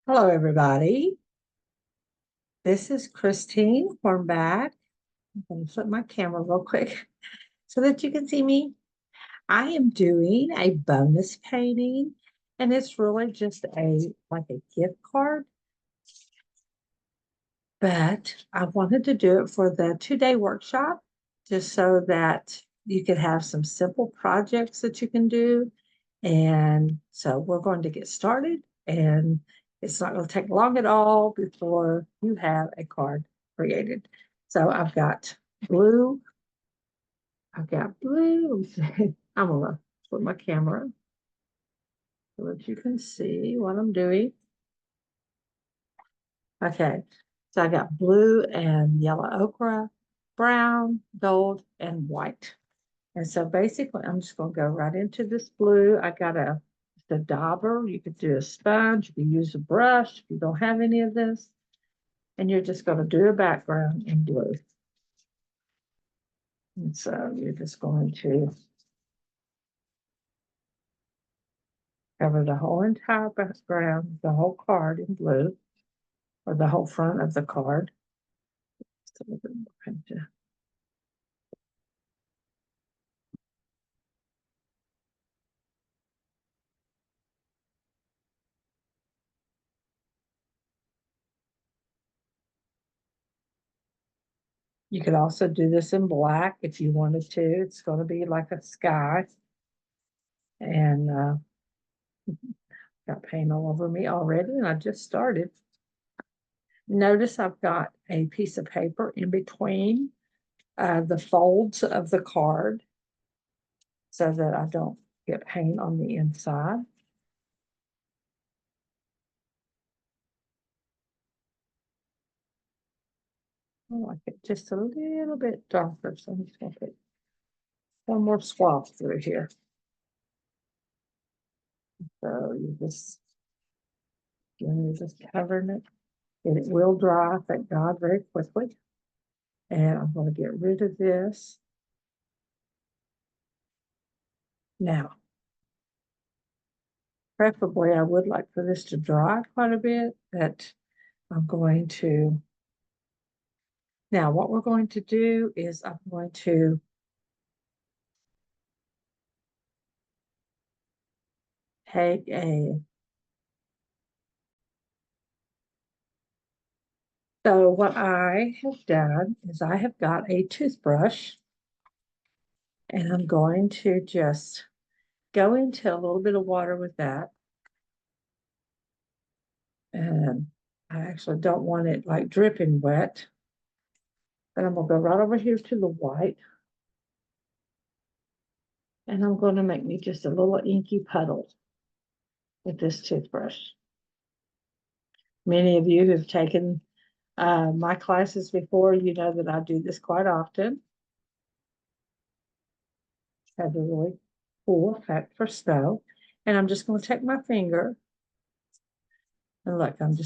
Hello, everybody. This is Christine Hornback. I'm going to flip my camera real quick so that you can see me. I am doing a bonus painting, and it's really just a gift card, but I wanted to do it for the 2-day workshop just so that you could have some simple projects that you can do. And so we're going to get started, and it's not going to take long at all before you have a card created. So blue. I've got blue. I'm going to put my camera so that you can see what I'm doing. Okay, so I got blue and yellow ochre, brown, gold, and white. And so basically, I'm just going to go right into this blue. I got the dauber. You could do a sponge. You could use a brush if you don't have any of this. And you're just going to do a background in blue. And so you're just going to cover the whole entire background, the whole card in blue, or the whole front of the card. You could also do this in black if you wanted to. It's going to be like a sky. And got paint all over me already, and I just started. Notice I've got a piece of paper in between the folds of the card so that I don't get paint on the inside. I like it just a little bit darker, so I'm just going to put one more swath through here. So you're just covering it. And it will dry, thank God, very quickly. And I'm going to get rid of this. Now, preferably, I would like for this to dry quite a bit, but I'm going to. Now, what we're going to do is I'm going to take a. So what I have done is I have got a toothbrush, and I'm going to just go into a little bit of water with that. And I actually don't want it like dripping wet. But I'm going to go right over here to the white. And I'm going to make me just a little inky puddle with this toothbrush. Many of you have taken my classes before, you know that I do this quite often. Has a really cool effect for snow. And I'm just going to take my finger and look, I'm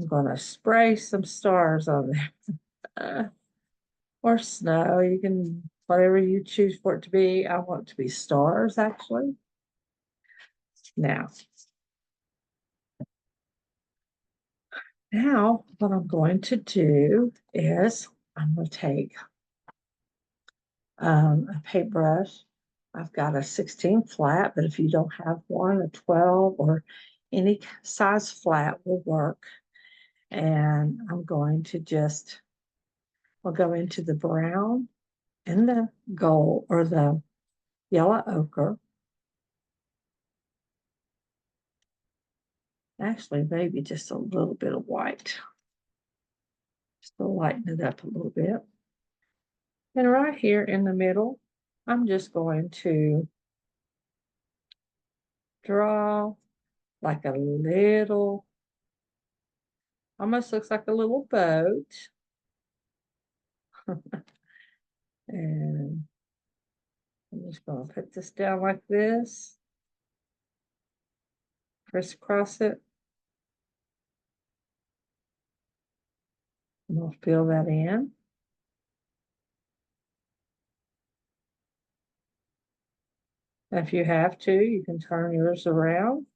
going to spray some stars on there. Or snow. You can, whatever you choose for it to be. I want it to be stars, actually. Now, what I'm going to do is I'm going to take a paintbrush. I've got a 16 flat, but if you don't have one, a 12 or any size flat will work. And I'm going to we'll go into the brown and the gold or the yellow ochre. Actually, maybe just a little bit of white. Just to lighten it up a little bit. And right here in the middle, I'm just going to draw like a little, almost looks like a little boat. And I'm just going to put this down like this, crisscross it. I'm going to fill that in. If you have to, you can turn yours around.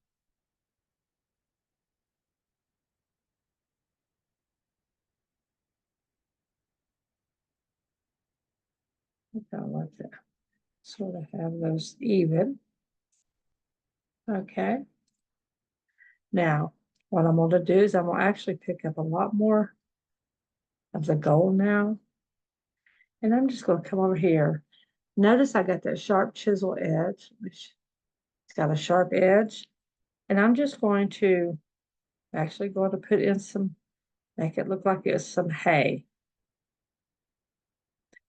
like to sort of have those even. Okay. Now, what I'm going to do is I'm going to actually pick up a lot more of the gold now. And I'm just going to come over here. Notice I got that sharp chisel edge, which it's got a sharp edge. And I'm just going to put in some, make it look like it's some hay.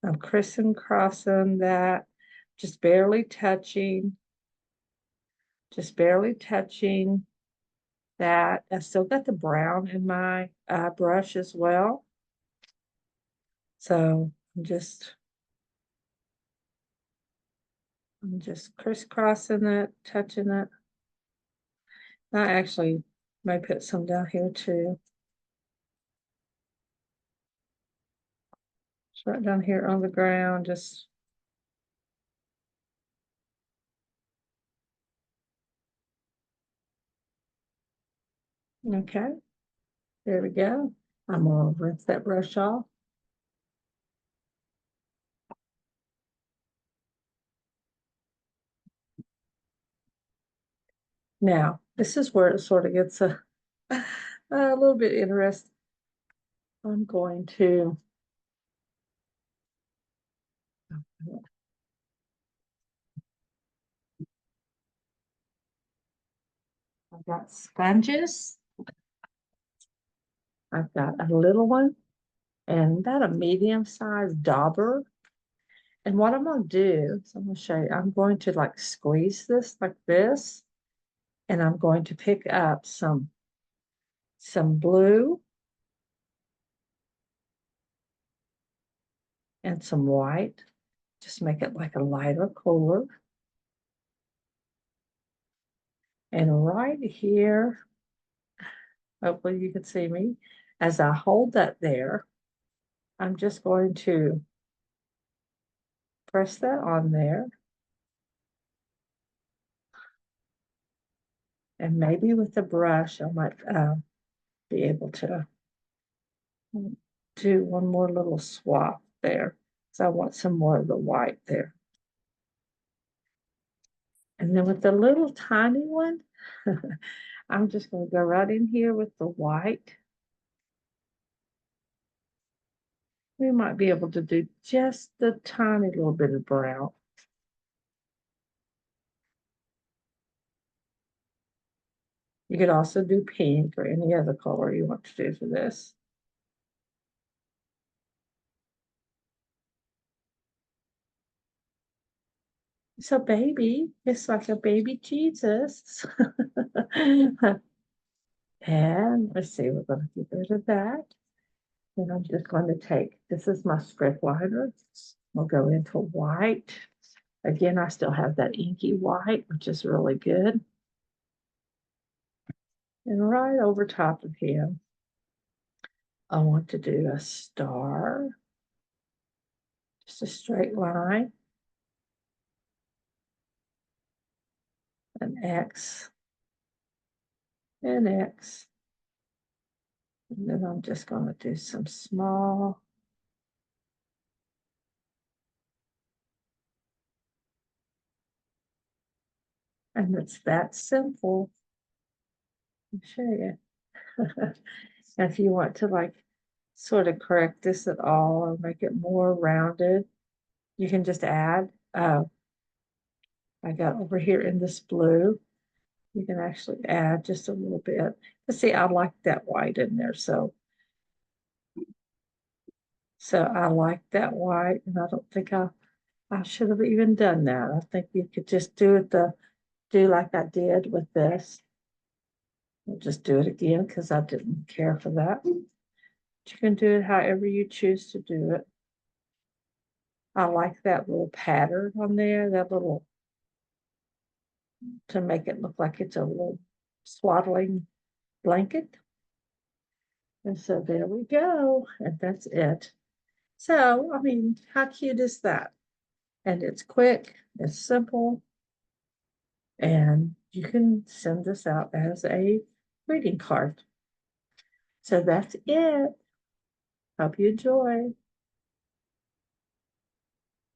I'm crossing that, just barely touching that. I still got the brown in my brush as well. So I'm just crisscrossing it, touching it. I actually may put some down here too. It's right down here on the ground, just okay. There we go. I'm gonna rinse that brush off. Now, this is where it sort of gets a little bit interesting. I'm going to I've got sponges. I've got a little one and about a medium-sized dauber. And what I'm going to do is I'm going to show you, I'm going to like squeeze this like this, and I'm going to pick up some blue and some white. Just make it like a lighter color. And right here, hopefully you can see me, as I hold that there, I'm just going to press that on there. And maybe with the brush, I might be able to do one more little swap there. So I want some more of the white there. And then with the little tiny one, I'm just going to go right in here with the white. We might be able to do just a tiny little bit of brown. You could also do pink or any other color you want to do for this. So baby, it's like a baby Jesus. And let's see, we're going to get rid of that. And I'm just going to take, this is my script liner. We'll go into white. Again, I still have that inky white, which is really good. And right over top of him, I want to do a star. Just a straight line. An X. An X. And then I'm just going to do some small. And it's that simple. I'll show you. If you want to like sort of correct this at all or make it more rounded, you can just add. I got over here in this blue. You can actually add just a little bit. But see, I like that white in there, so I like that white, and I don't think I should have even done that. I think you could just do like I did with this. I'll just do it again because I didn't care for that. You can do it however you choose to do it. I like that little pattern on there, that little, to make it look like it's a little swaddling blanket. And so there we go. And that's it. So, I mean, how cute is that? And it's quick, it's simple, and you can send this out as a greeting card. So that's it. Hope you enjoy.